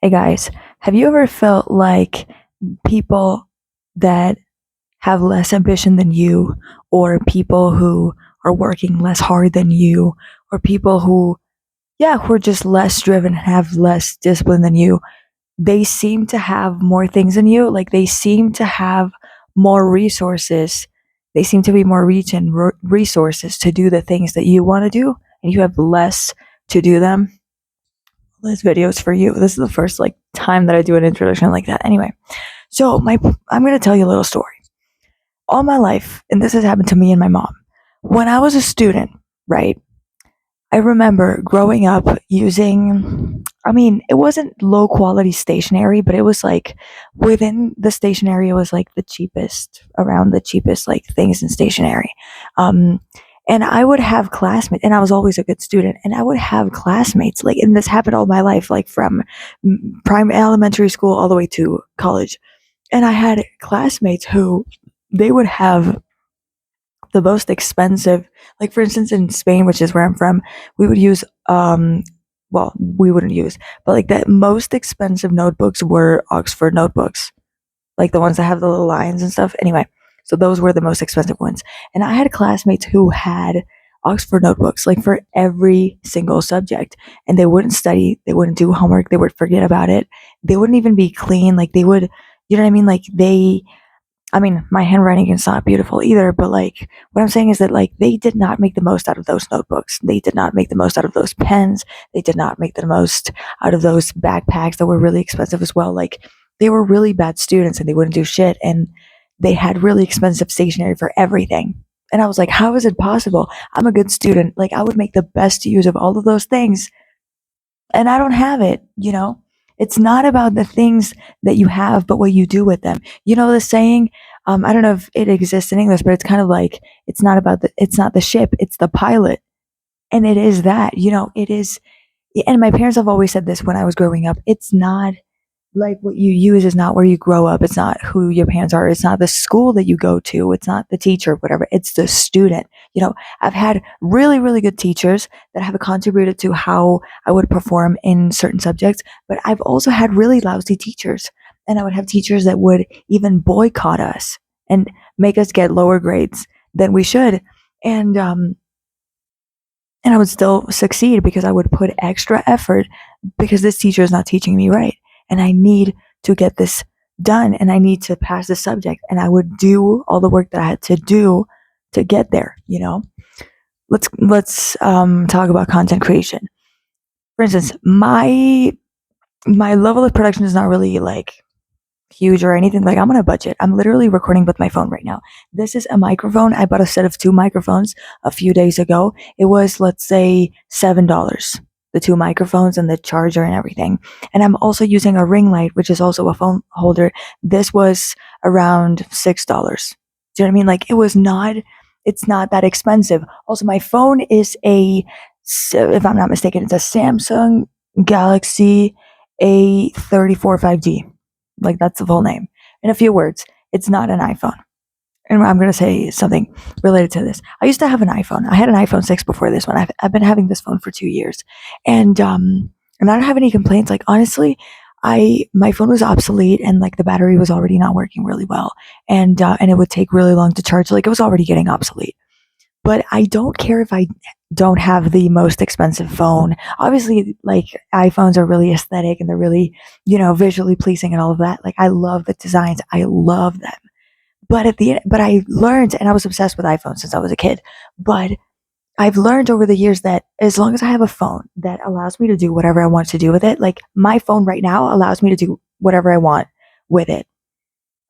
Hey guys, have you ever felt like people that have less ambition than you, or people who are working less hard than you, or people who, yeah, who are just less driven, have less discipline than you, they seem to have more things than you? Like they seem to have more resources. They seem to be more reach and resources to do the things that you want to do, and you have less to do them. This video is for you. This is the first time that I do an introduction like that. Anyway, so my I'm gonna tell you a little story. All my life, and this has happened to me and my mom. When I was a student, right? I remember growing up using, I mean, it wasn't low quality stationery, but it was like within the stationery, it was like the cheapest, around the cheapest like things in stationery. Um, and I would have classmates, and I was always a good student, and I would have classmates, like, and this happened all my life, like from prime elementary school all the way to college. And I had classmates who they would have the most expensive, like for instance in Spain, which is where I'm from, we would use well, we wouldn't use, but like the most expensive notebooks were Oxford notebooks, like the ones that have the little lines and stuff. Anyway, so those were the most expensive ones. And I had classmates who had Oxford notebooks like for every single subject, and they wouldn't study, they wouldn't do homework, they would forget about it. They wouldn't even be clean, like they would, you know what I mean? Like they, I mean, my handwriting is not beautiful either, but like what I'm saying is that like they did not make the most out of those notebooks. They did not make the most out of those pens. They did not make the most out of those backpacks that were really expensive as well. Like they were really bad students and they wouldn't do shit, and they had really expensive stationery for everything. And I was like, how is it possible? I'm a good student. Like I would make the best use of all of those things, and I don't have it, you know? It's not about the things that you have, but what you do with them. You know the saying, I don't know if it exists in English, but it's kind of like it's not the ship, it's the pilot. And it is that, you know, it is. And my parents have always said this when I was growing up. It's not like what you use is not where you grow up. It's not who your parents are. It's not the school that you go to. It's not the teacher, whatever. It's the student. You know, I've had really, really good teachers that have contributed to how I would perform in certain subjects, but I've also had really lousy teachers. And I would have teachers that would even boycott us and make us get lower grades than we should. And, um, and I would still succeed because I would put extra effort because this teacher is not teaching me right. And I need to get this done and I need to pass the subject. And I would do all the work that I had to do to get there, you know? Let's talk about content creation. For instance, my level of production is not really like huge or anything. Like I'm on a budget. I'm literally recording with my phone right now. This is a microphone. I bought a set of two microphones a few days ago. It was, let's say, $7. The two microphones and the charger and everything. And I'm also using a ring light, which is also a phone holder. This was around $6. Do you know what I mean? Like it's not that expensive. Also, my phone is if I'm not mistaken, it's a Samsung Galaxy A34 5G. Like that's the full name. In a few words, it's not an iPhone. And I'm going to say something related to this. I used to have an iPhone. I had an iPhone 6 before this one. I've been having this phone for 2 years. And I don't have any complaints. Like honestly, my phone was obsolete and like the battery was already not working really well. And it would take really long to charge. Like it was already getting obsolete. But I don't care if I don't have the most expensive phone. Obviously, like iPhones are really aesthetic and they're really, you know, visually pleasing and all of that. Like I love the designs. I love them. But at the end, but I learned, and I was obsessed with iPhones since I was a kid. But I've learned over the years that as long as I have a phone that allows me to do whatever I want to do with it, like my phone right now allows me to do whatever I want with it.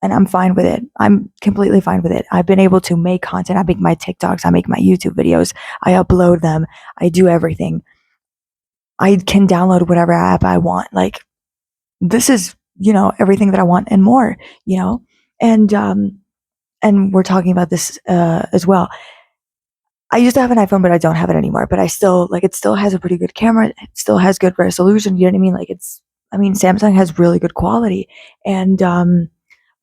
And I'm fine with it. I'm completely fine with it. I've been able to make content. I make my TikToks, I make my YouTube videos, I upload them, I do everything. I can download whatever app I want. Like this is, you know, everything that I want and more, you know? And and we're talking about this as well. I used to have an iPhone, but I don't have it anymore. But I still like it. Still has a pretty good camera. It still has good resolution. You know what I mean? Like it's. I mean, Samsung has really good quality, and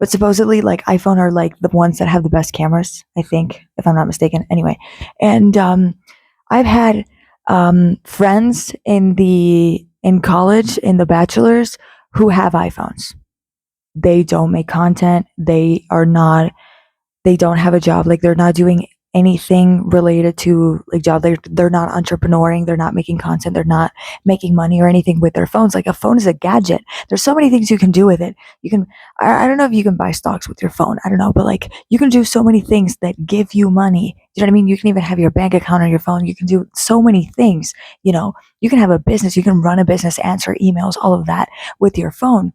but supposedly like iPhone are like the ones that have the best cameras. I think, if I'm not mistaken. Anyway, and I've had friends in college in the bachelors who have iPhones. They don't make content. They don't have a job. Like they're not doing anything related to like job. They're not entrepreneuring. They're not making content. They're not making money or anything with their phones. Like a phone is a gadget. There's so many things you can do with it. You can, I don't know if you can buy stocks with your phone. I don't know, but like you can do so many things that give you money. You know what I mean? You can even have your bank account on your phone. You can do so many things. You know, you can have a business. You can run a business, answer emails, all of that with your phone.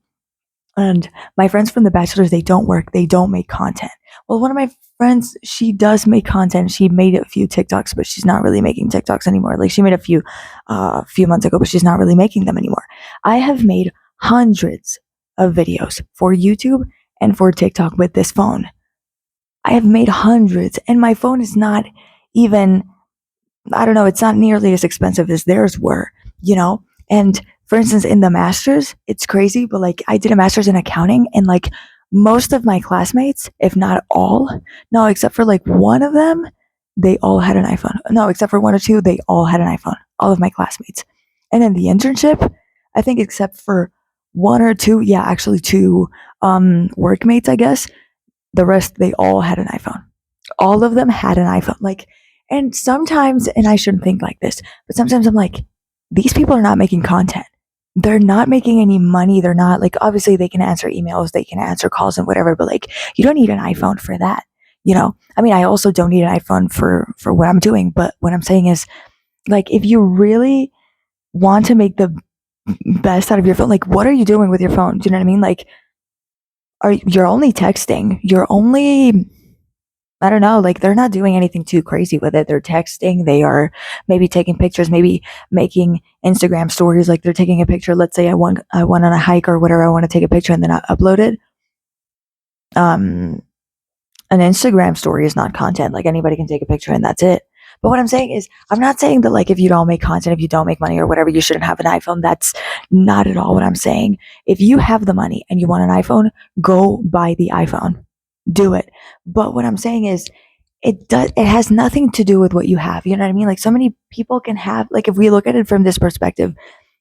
And my friends from The Bachelors, they don't work, they don't make content. Well, one of my friends, she does make content. She made a few TikToks, but she's not really making TikToks anymore. Like she made a few months ago, but she's not really making them anymore. I have made hundreds of videos for YouTube and for TikTok with this phone. I have made hundreds, and my phone is not even, I don't know, it's not nearly as expensive as theirs were, you know? And for instance, in the masters, it's crazy, but like I did a master's in accounting and like most of my classmates, if not all, no, except for like one of them, they all had an iPhone. No, except for one or two, they all had an iPhone, all of my classmates. And in the internship, I think except for one or two, yeah, actually two workmates, I guess, the rest, they all had an iPhone. All of them had an iPhone. Like, and sometimes, and I shouldn't think like this, but sometimes I'm like, these people are not making content. They're not making any money. They're not like, obviously they can answer emails, they can answer calls and whatever, but like, you don't need an iPhone for that. You know, I mean, I also don't need an iPhone for what I'm doing, but what I'm saying is like, if you really want to make the best out of your phone, like, what are you doing with your phone? Do you know what I mean? Like, you're only texting. You're only, I don't know, like they're not doing anything too crazy with it. They're texting, they are maybe taking pictures, maybe making Instagram stories. Like they're taking a picture. Let's say I went on a hike or whatever. I want to take a picture and then I upload it. Um, an Instagram story is not content. Like anybody can take a picture and that's it. But what I'm saying is, I'm not saying that like if you don't make content, if you don't make money or whatever, you shouldn't have an iPhone. That's not at all what I'm saying. If you have the money and you want an iPhone, go buy the iPhone. Do it. But what I'm saying is, it has nothing to do with what you have. You know what I mean? Like so many people can have, like if we look at it from this perspective,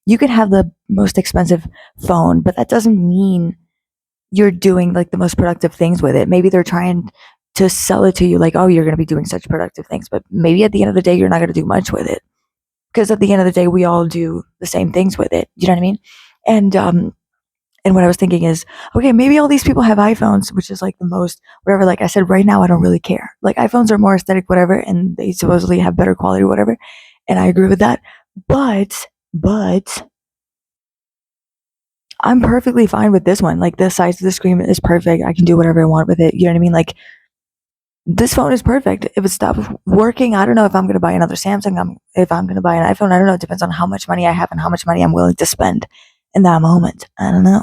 you can have the most expensive phone, but that doesn't mean you're doing like the most productive things with it. Maybe they're trying to sell it to you like, oh, you're going to be doing such productive things, but maybe at the end of the day, you're not going to do much with it because at the end of the day, we all do the same things with it. You know what I mean? And, and what I was thinking is, okay, maybe all these people have iPhones, which is like the most, whatever. Like I said, right now, I don't really care. Like iPhones are more aesthetic, whatever, and they supposedly have better quality, whatever. And I agree with that. But I'm perfectly fine with this one. Like the size of the screen is perfect. I can do whatever I want with it. You know what I mean? Like this phone is perfect. If it stops working, I don't know if I'm going to buy another Samsung. If I'm going to buy an iPhone, I don't know. It depends on how much money I have and how much money I'm willing to spend in that moment. I don't know.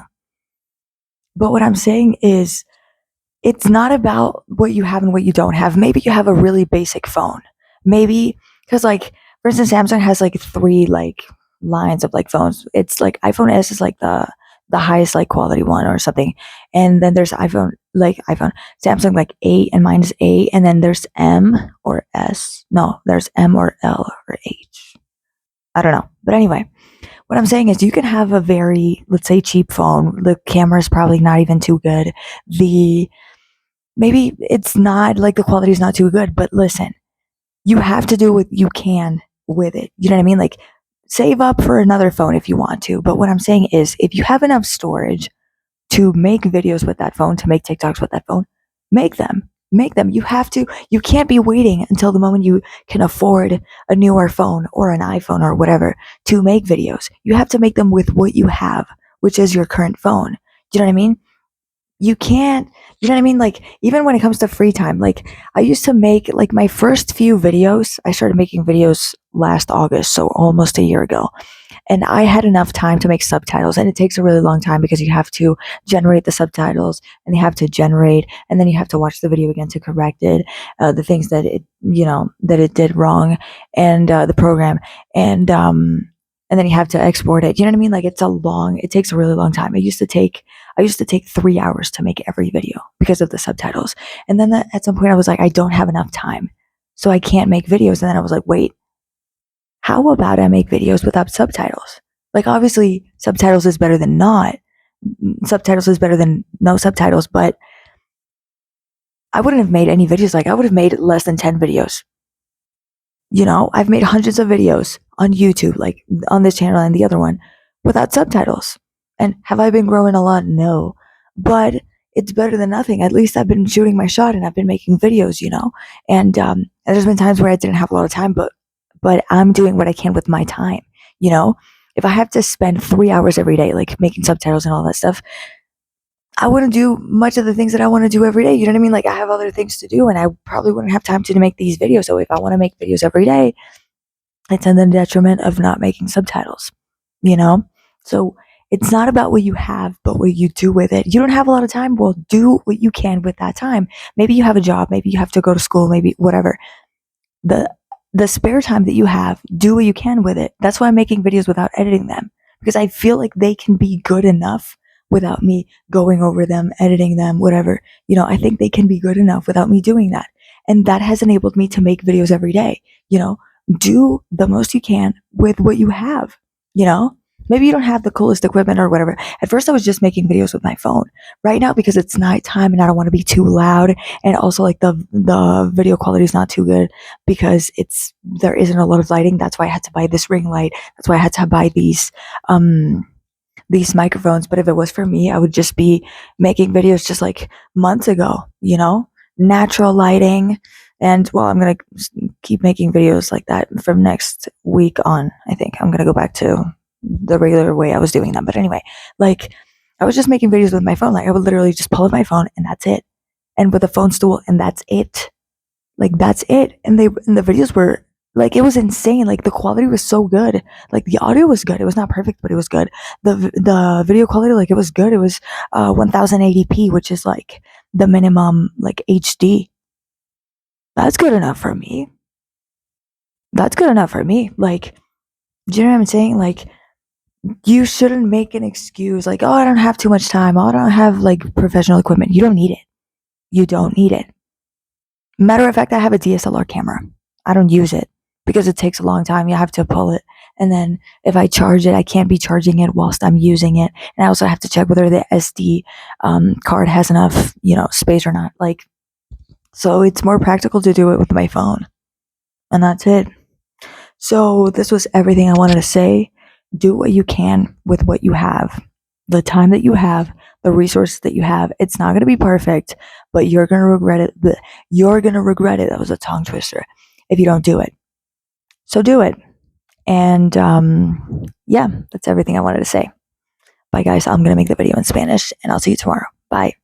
But what I'm saying is, it's not about what you have and what you don't have. Maybe you have a really basic phone. Maybe, because like, for instance, Samsung has like three like lines of like phones. It's like iPhone S is like the highest like quality one or something. And then there's iPhone, Samsung like A and mine is A. And then there's M or S. No, there's M or L or H. I don't know. But anyway, what I'm saying is you can have a very, let's say, cheap phone. The camera is probably not even too good. Maybe it's not like the quality is not too good, but listen, you have to do what you can with it. You know what I mean? Like save up for another phone if you want to. But what I'm saying is if you have enough storage to make videos with that phone, to make TikToks with that phone, make them. Make them. You can't be waiting until the moment you can afford a newer phone or an iPhone or whatever to make videos. You have to make them with what you have, which is your current phone. Do you know what I mean? You can't, you know what I mean? Like, even when it comes to free time, like, I used to make, like, my first few videos, I started making videos last August, so almost a year ago. And I had enough time to make subtitles, and it takes a really long time because you have to generate the subtitles, and they have to generate, and then you have to watch the video again to correct it, the things that that it did wrong, and the program, and then you have to export it. You know what I mean? Like it takes a really long time. I used to take 3 hours to make every video because of the subtitles. And then at some point I was like, I don't have enough time, so I can't make videos. And then I was like, wait, how about I make videos without subtitles? Like obviously subtitles is better than not, subtitles is better than no subtitles, but I wouldn't have made any videos. Like, I would have made less than 10 videos. I've made hundreds of videos on YouTube, like on this channel and the other one, without subtitles. And have I been growing a lot? No. But it's better than nothing. At least I've been shooting my shot and I've been making videos, And there's been times where I didn't have a lot of time, but I'm doing what I can with my time, you know? If I have to spend 3 hours every day, like making subtitles and all that stuff, I wouldn't do much of the things that I want to do every day. You know what I mean? Like, I have other things to do and I probably wouldn't have time to make these videos. So if I want to make videos every day, it's in the detriment of not making subtitles, you know? So it's not about what you have, but what you do with it. You don't have a lot of time. Well, do what you can with that time. Maybe you have a job. Maybe you have to go to school. Maybe whatever. The spare time that you have, do what you can with it. That's why I'm making videos without editing them, because I feel like they can be good enough without me going over them, editing them, whatever. I think they can be good enough without me doing that. And that has enabled me to make videos every day. Do the most you can with what you have, you know? Maybe you don't have the coolest equipment or whatever. At first, I was just making videos with my phone. Right now, because it's nighttime and I don't want to be too loud, and also like the video quality is not too good because there isn't a lot of lighting. That's why I had to buy this ring light. That's why I had to buy these microphones. But if it was for me, I would just be making videos just like months ago. Natural lighting. And well, I'm gonna keep making videos like that from next week on. I think I'm gonna go back to the regular way I was doing them. But anyway, like, I was just making videos with my phone. Like, I would literally just pull up my phone and that's it. And with a phone stool and that's it. Like, that's it. And the videos were like, it was insane. Like, the quality was so good. Like, the audio was good. It was not perfect, but it was good. The video quality, like, it was good. It was 1080p, which is like the minimum, like, HD. That's good enough for me. That's good enough for me. Like, do you know what I'm saying? Like, you shouldn't make an excuse like, oh, I don't have too much time. Oh, I don't have like professional equipment. You don't need it. You don't need it. Matter of fact, I have a DSLR camera. I don't use it because it takes a long time. You have to pull it. And then if I charge it, I can't be charging it whilst I'm using it. And I also have to check whether the SD card has enough, space or not. Like, so it's more practical to do it with my phone. And that's it. So this was everything I wanted to say. Do what you can with what you have. The time that you have, the resources that you have. It's not going to be perfect, but you're going to regret it. You're going to regret it. That was a tongue twister if you don't do it. So do it. And yeah, that's everything I wanted to say. Bye, guys. I'm going to make the video in Spanish, and I'll see you tomorrow. Bye.